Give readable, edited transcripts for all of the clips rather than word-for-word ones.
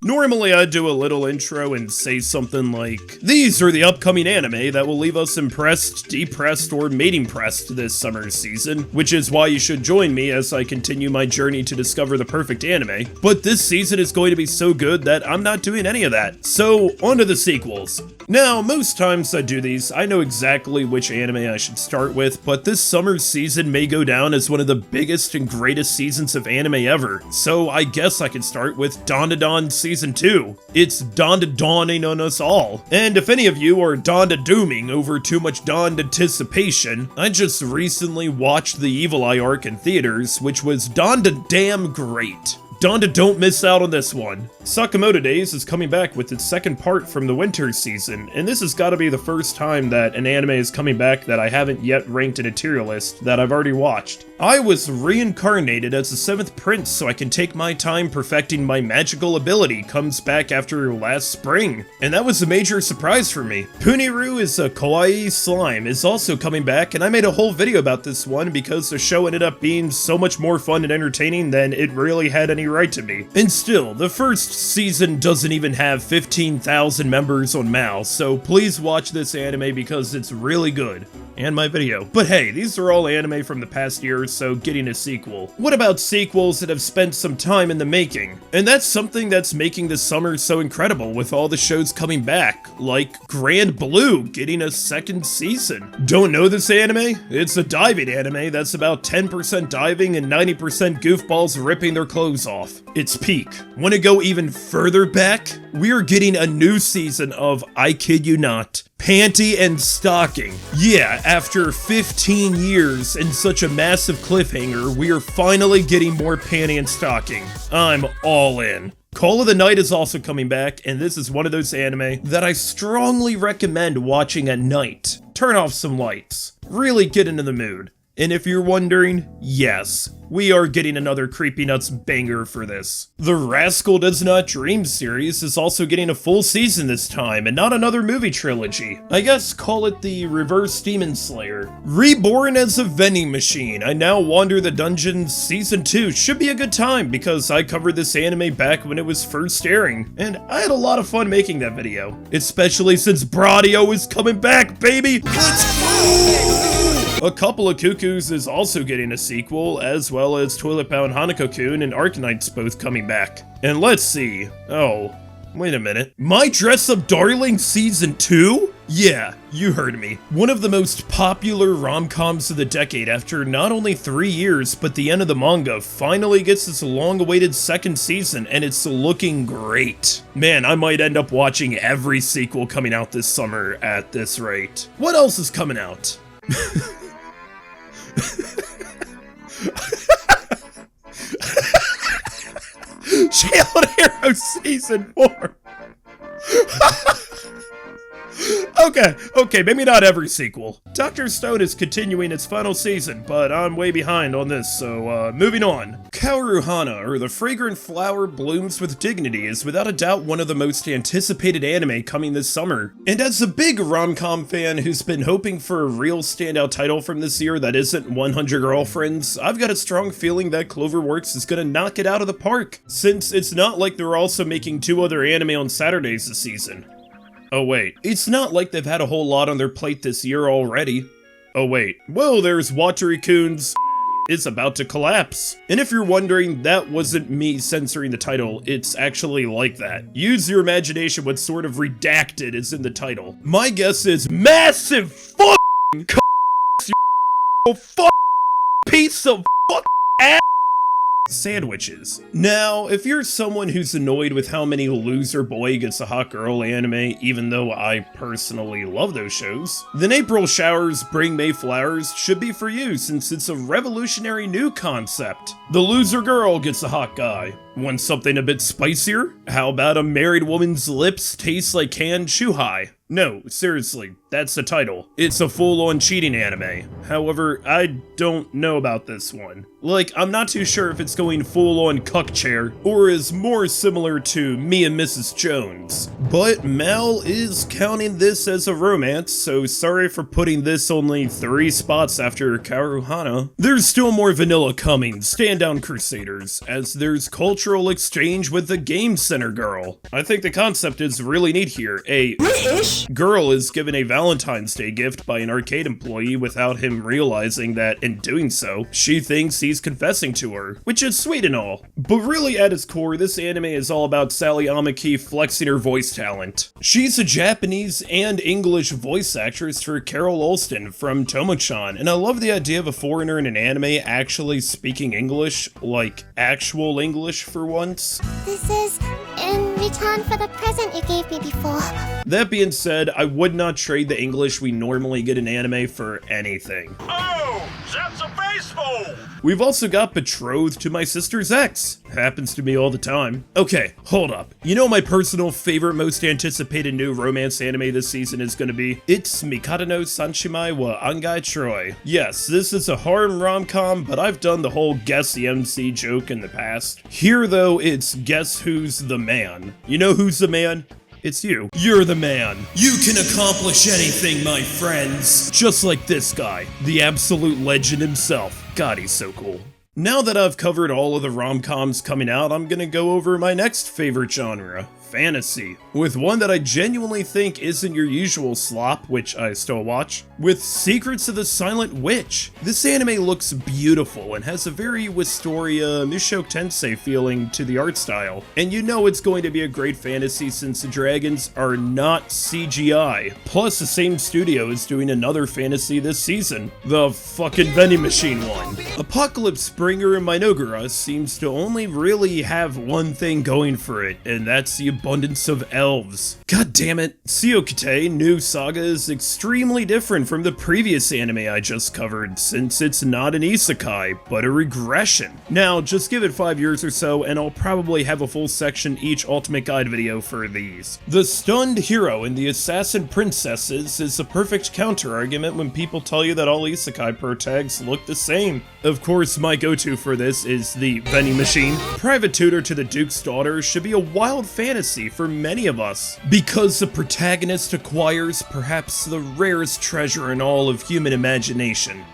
Normally I'd do a little intro and say something like, these are the upcoming anime that will leave us impressed, depressed, or mating-pressed this summer season, which is why you should join me as I continue my journey to discover the perfect anime. But this season is going to be so good that I'm not doing any of that. So, on to the sequels. Now, most times I do these, I know exactly which anime I should start with, but this summer season may go down as one of the biggest and greatest seasons of anime ever, so I guess I can start with Dandadan Season 2. It's Dandadaning on us all. And if any of you are Dandadooming over too much Dand anticipation, I just recently watched the Evil Eye arc in theaters, which was Dandadam great. Donda, don't miss out on this one. Sakamoto Days is coming back with its second part from the winter season, and this has got to be the first time that an anime is coming back that I haven't yet ranked in a tier list that I've already watched. I was reincarnated as the 7th prince so I can take my time perfecting my magical ability comes back after last spring, and that was a major surprise for me. Puniru is a kawaii slime is also coming back, and I made a whole video about this one because the show ended up being so much more fun and entertaining than it really had any right to be. And still, the first season doesn't even have 15,000 members on MAL, so please watch this anime because it's really good. And my video. But hey, these are all anime from the past year, so getting a sequel. What about sequels that have spent some time in the making? And that's something that's making this summer so incredible with all the shows coming back, like Grand Blue getting a second season. Don't know this anime? It's a diving anime that's about 10% diving and 90% goofballs ripping their clothes off. It's peak. Want to go even further back? We're getting a new season of, I kid you not, Panty and Stocking. Yeah, after 15 years and such a massive cliffhanger, we are finally getting more Panty and Stocking. I'm all in. Call of the Night is also coming back, and this is one of those anime that I strongly recommend watching at night. Turn off some lights. Really get into the mood. And if you're wondering, yes, we are getting another Creepy Nuts banger for this. The Rascal Does Not Dream series is also getting a full season this time, and not another movie trilogy. I guess call it the Reverse Demon Slayer. Reborn as a Vending Machine, I Now Wander the Dungeons Season 2 should be a good time because I covered this anime back when it was first airing, and I had a lot of fun making that video. Especially since Bradio is coming back, baby! Let's go! A Couple of Cuckoos is also getting a sequel, as well as Toilet Bound Hanako-kun and Arknights both coming back. And let's see. Oh, wait a minute. My Dress Up Darling Season 2? Yeah, you heard me. One of the most popular rom-coms of the decade after not only 3 years, but the end of the manga finally gets its long-awaited second season, and it's looking great. Man, I might end up watching every sequel coming out this summer at this rate. What else is coming out? Shield Hero Season 4. Okay, maybe not every sequel. Dr. Stone is continuing its final season, but I'm way behind on this, so moving on. Kaoruhana, or The Fragrant Flower Blooms with Dignity, is without a doubt one of the most anticipated anime coming this summer. And as a big rom-com fan who's been hoping for a real standout title from this year that isn't 100 Girlfriends, I've got a strong feeling that Cloverworks is gonna knock it out of the park, since it's not like they're also making 2 other anime on Saturdays this season. Oh wait, it's not like they've had a whole lot on their plate this year already. Oh wait, well there's Watery-kun's is about to collapse. And if you're wondering, that wasn't me censoring the title, it's actually like that. Use your imagination what sort of redacted is in the title. My guess is massive fucking you fucking piece of fucking ass sandwiches. Now, if you're someone who's annoyed with how many loser boy gets a hot girl anime, even though I personally love those shows, then April Showers Bring May Flowers should be for you since it's a revolutionary new concept. The loser girl gets a hot guy. Want something a bit spicier? How about a married woman's lips taste like canned chuhai? No, seriously, that's the title. It's a full-on cheating anime. However, I don't know about this one. Like, I'm not too sure if it's going full-on cuck chair, or is more similar to Me and Mrs. Jones. But Mal is counting this as a romance, so sorry for putting this only 3 spots after Karuhana. There's still more vanilla coming, stand down Crusaders, as there's cultural exchange with the Game Center girl. I think the concept is really neat here. A British girl is given a Valentine's Day gift by an arcade employee without him realizing that in doing so, she thinks he's confessing to her, which is sweet and all. But really at its core, this anime is all about Sally Amaki flexing her voice talent. She's a Japanese and English voice actress for Carol Olston from Tomo-chan, and I love the idea of a foreigner in an anime actually speaking English, like actual English for once. This is in return for the present you gave me before. That being said, I would not trade the English we normally get in anime for anything. Oh, that's a baseball! We've also got Betrothed to My Sister's Ex. Happens to me all the time. Okay, hold up. You know my personal favorite, most anticipated new romance anime this season is gonna be? It's Mikado no Sanshimai wa Angai Troy. Yes, this is a harem rom-com, but I've done the whole guess the MC joke in the past. Here though, it's guess who's the man. You know who's the man? It's you. You're the man. You can accomplish anything, my friends. Just like this guy, the absolute legend himself. God, he's so cool. Now that I've covered all of the rom-coms coming out, I'm gonna go over my next favorite genre, fantasy, with one that I genuinely think isn't your usual slop, which I still watch, with Secrets of the Silent Witch. This anime looks beautiful and has a very Wistoria Mushoku Tensei feeling to the art style, and you know it's going to be a great fantasy since the dragons are not CGI. Plus, the same studio is doing another fantasy this season, the fucking Vending Machine one. Apocalypse Springer and Minogura seems to only really have one thing going for it, and that's the abundance of elves. God damn it, Seokite New Saga is extremely different from the previous anime I just covered, since it's not an isekai, but a regression. Now, just give it 5 years or so, and I'll probably have a full section each Ultimate Guide video for these. The stunned hero in the Assassin Princesses is a perfect counter-argument when people tell you that all isekai protags look the same. Of course, my go-to for this is the Vending Machine. Private Tutor to the Duke's Daughter should be a wild fantasy for many of us, because the protagonist acquires perhaps the rarest treasure in all of human imagination.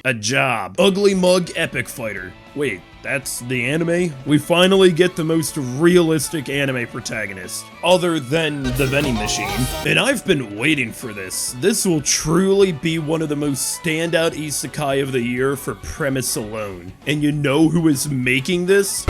A job. Ugly Mug Epic Fighter. Wait, that's the anime? We finally get the most realistic anime protagonist, other than the Vending Machine. And I've been waiting for this. This will truly be one of the most standout isekai of the year for premise alone. And you know who is making this?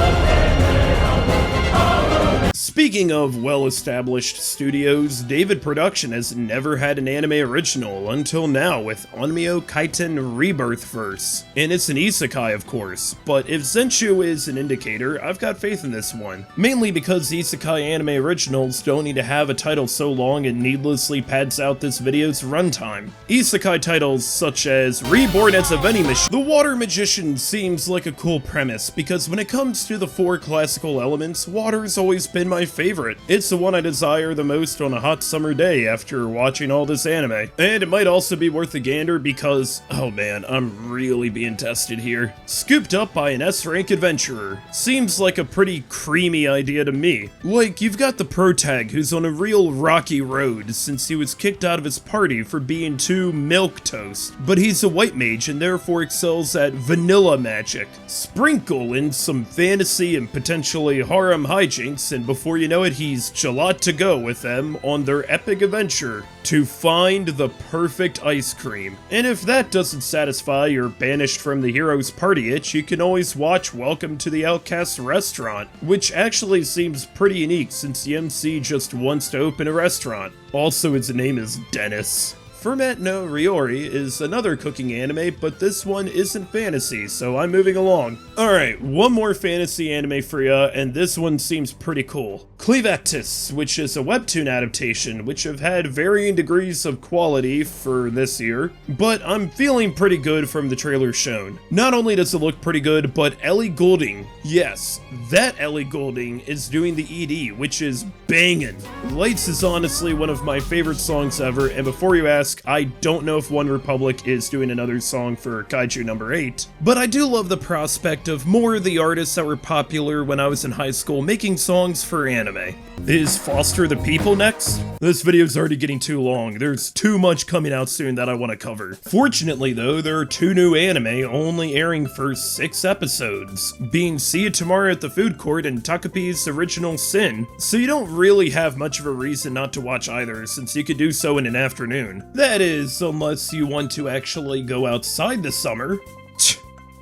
Speaking of well-established studios, David Production has never had an anime original until now with Onmyo Kaiten Rebirth Verse. And it's an isekai, of course, but if Zenshu is an indicator, I've got faith in this one. Mainly because isekai anime originals don't need to have a title so long it needlessly pads out this video's runtime. Isekai titles such as Reborn as a Vending Machine. The Water Magician seems like a cool premise because when it comes to the 4 classical elements, water's always been my favorite. It's the one I desire the most on a hot summer day after watching all this anime. And it might also be worth a gander because, oh man, I'm really being tested here. Scooped up by an S-rank adventurer. Seems like a pretty creamy idea to me. Like, you've got the protag who's on a real rocky road since he was kicked out of his party for being too milquetoast. But he's a white mage and therefore excels at vanilla magic. Sprinkle in some fantasy and potentially harem hijinks, and before you know it, he's gelat to go with them on their epic adventure to find the perfect ice cream. And if that doesn't satisfy your banished from the hero's party itch, you can always watch Welcome to the Outcast Restaurant, which actually seems pretty unique since the MC just wants to open a restaurant. Also, his name is Dennis. Fumet no Ryori is another cooking anime, but this one isn't fantasy, so I'm moving along. Alright, one more fantasy anime for ya, and this one seems pretty cool. Cleavectus, which is a webtoon adaptation, which have had varying degrees of quality for this year, but I'm feeling pretty good from the trailer shown. Not only does it look pretty good, but Ellie Goulding, yes, that Ellie Goulding is doing the ED, which is bangin'. Lights is honestly one of my favorite songs ever, and before you ask, I don't know if One Republic is doing another song for Kaiju number 8, but I do love the prospect of more of the artists that were popular when I was in high school making songs for anime. Is Foster the People next? This video's already getting too long. There's too much coming out soon that I want to cover. Fortunately though, there are 2 new anime only airing for 6 episodes, being See You Tomorrow at the Food Court and Takapi's Original Sin, so you don't really have much of a reason not to watch either, since you could do so in an afternoon. That is, unless you want to actually go outside this summer.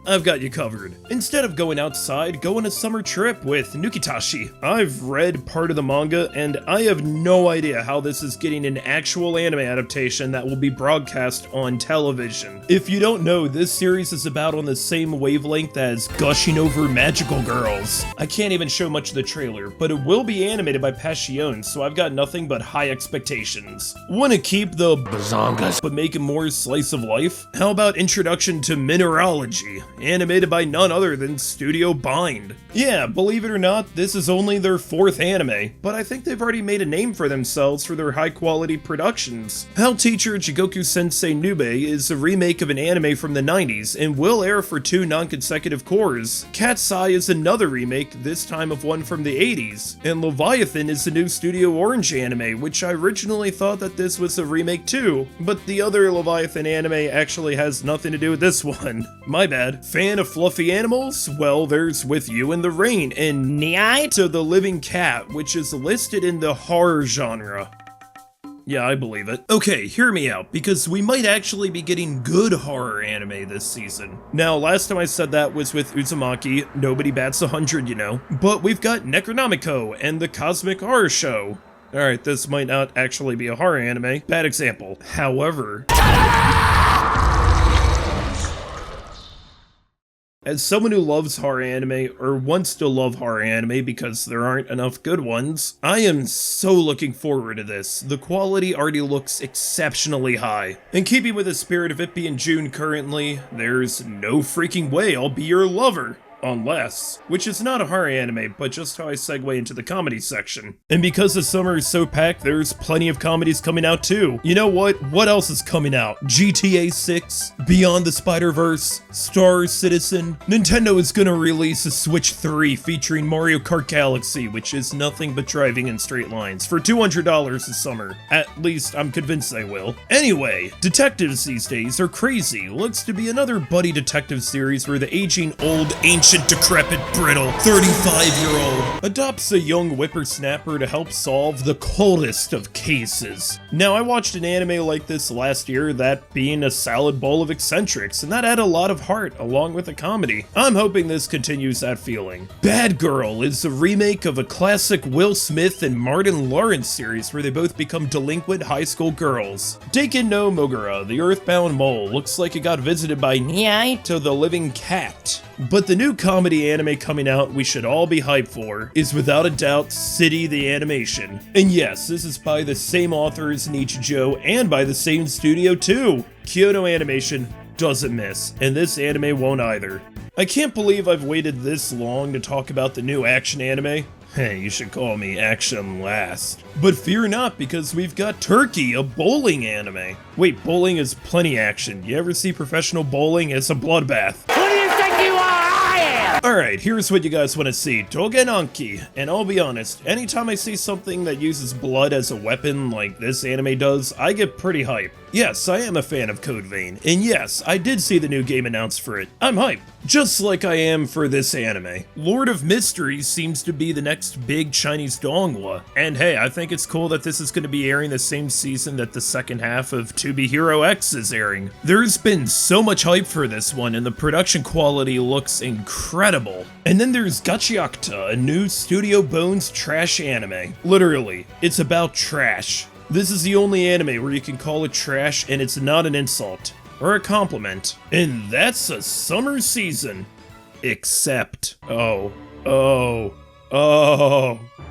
I've got you covered. Instead of going outside, go on a summer trip with Nukitashi. I've read part of the manga, and I have no idea how this is getting an actual anime adaptation that will be broadcast on television. If you don't know, this series is about on the same wavelength as Gushing Over Magical Girls. I can't even show much of the trailer, but it will be animated by Passion, so I've got nothing but high expectations. Want to keep the bazongas, but make it more slice of life? How about Introduction to Mineralogy? Animated by none other than Studio Bind. Yeah, believe it or not, this is only their 4th anime, but I think they've already made a name for themselves for their high-quality productions. Hell Teacher Jigoku Sensei Nube is a remake of an anime from the 90s and will air for 2 non-consecutive cours. Cat's Eye is another remake, this time of one from the 80s, and Leviathan is a new Studio Orange anime, which I originally thought that this was a remake too, but the other Leviathan anime actually has nothing to do with this one. My bad. Fan of fluffy animals? Well, there's With You in the Rain and Night of the Living Cat, which is listed in the horror genre. Yeah, I believe it. Okay, hear me out, because we might actually be getting good horror anime this season. Now, last time I said that was with Uzumaki, nobody bats 100, you know, but we've got Necronomicon and the Cosmic Horror Show. Alright, this might not actually be a horror anime. Bad example. However, as someone who loves horror anime, or wants to love horror anime because there aren't enough good ones, I am so looking forward to this. The quality already looks exceptionally high. In keeping with the spirit of it being June currently, there's no freaking way I'll be your lover. Unless, which is not a horror anime, but just how I segue into the comedy section. And because the summer is so packed, there's plenty of comedies coming out too. You know what? What else is coming out? GTA 6, Beyond the Spider-Verse, Star Citizen. Nintendo is gonna release a Switch 3 featuring Mario Kart Galaxy, which is nothing but driving in straight lines, for $200 this summer. At least, I'm convinced they will. Anyway, detectives these days are crazy. Looks to be another buddy detective series where the aging old ancient decrepit, brittle, 35-year-old adopts a young whippersnapper to help solve the coldest of cases. Now, I watched an anime like this last year, that being A Salad Bowl of Eccentrics, and that had a lot of heart, along with a comedy. I'm hoping this continues that feeling. Bad Girl is a remake of a classic Will Smith and Martin Lawrence series where they both become delinquent high school girls. Deiken no Mogura, the Earthbound Mole, looks like it got visited by Night of the Living Cat. But the new comedy anime coming out we should all be hyped for is without a doubt City the Animation. And yes, this is by the same author as Nichijou and by the same studio too. Kyoto Animation doesn't miss, and this anime won't either. I can't believe I've waited this long to talk about the new action anime. Hey, you should call me Action Last. But fear not, because we've got Turkey, a bowling anime. Wait, bowling is plenty action. You ever see professional bowling? It's a bloodbath. Alright, here's what you guys want to see. Togenanki. And I'll be honest, anytime I see something that uses blood as a weapon like this anime does, I get pretty hyped. Yes, I am a fan of Code Vein, and yes, I did see the new game announced for it. I'm hyped. Just like I am for this anime. Lord of Mysteries seems to be the next big Chinese donghua. And hey, I think it's cool that this is going to be airing the same season that the second half of To Be Hero X is airing. There's been so much hype for this one, and the production quality looks incredible. And then there's Gachiakta, a new Studio Bones trash anime. Literally, it's about trash. This is the only anime where you can call it trash and it's not an insult or a compliment. And that's a summer season. Except, oh,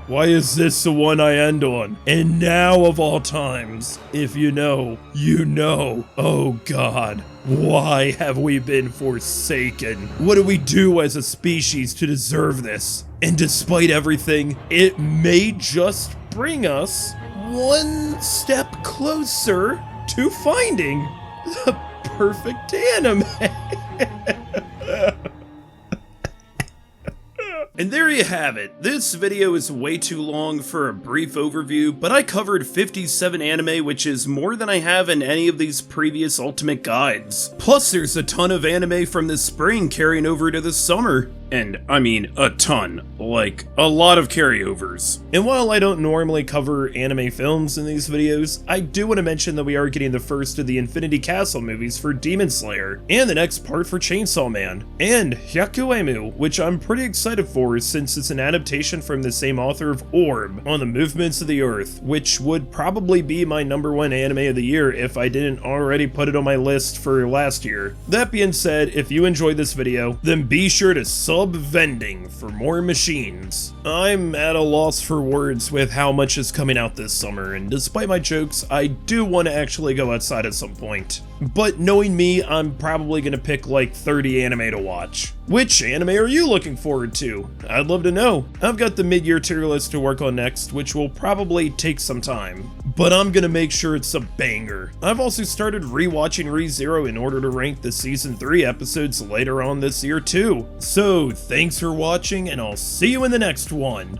why is this the one I end on? And now of all times, if you know, you know. Oh God, why have we been forsaken? What do we do as a species to deserve this? And despite everything, it may just bring us one step closer to finding the perfect anime. And there you have it. This video is way too long for a brief overview, but I covered 57 anime, which is more than I have in any of these previous Ultimate Guides. Plus, there's a ton of anime from the spring carrying over to the summer. And I mean a ton, like a lot of carryovers. And while I don't normally cover anime films in these videos, I do want to mention that we are getting the first of the Infinity Castle movies for Demon Slayer, and the next part for Chainsaw Man, and Hyakuemu, which I'm pretty excited for since it's an adaptation from the same author of Orb on the movements of the earth, which would probably be my #1 anime of the year if I didn't already put it on my list for last year. That being said, if you enjoyed this video, then be sure to Vending for more machines. I'm at a loss for words with how much is coming out this summer, and despite my jokes, I do want to actually go outside at some point. But knowing me, I'm probably gonna pick like 30 anime to watch. Which anime are you looking forward to? I'd love to know. I've got the mid-year tier list to work on next, which will probably take some time, but I'm gonna make sure it's a banger. I've also started rewatching ReZero in order to rank the season 3 episodes later on this year too. So thanks for watching, and I'll see you in the next one.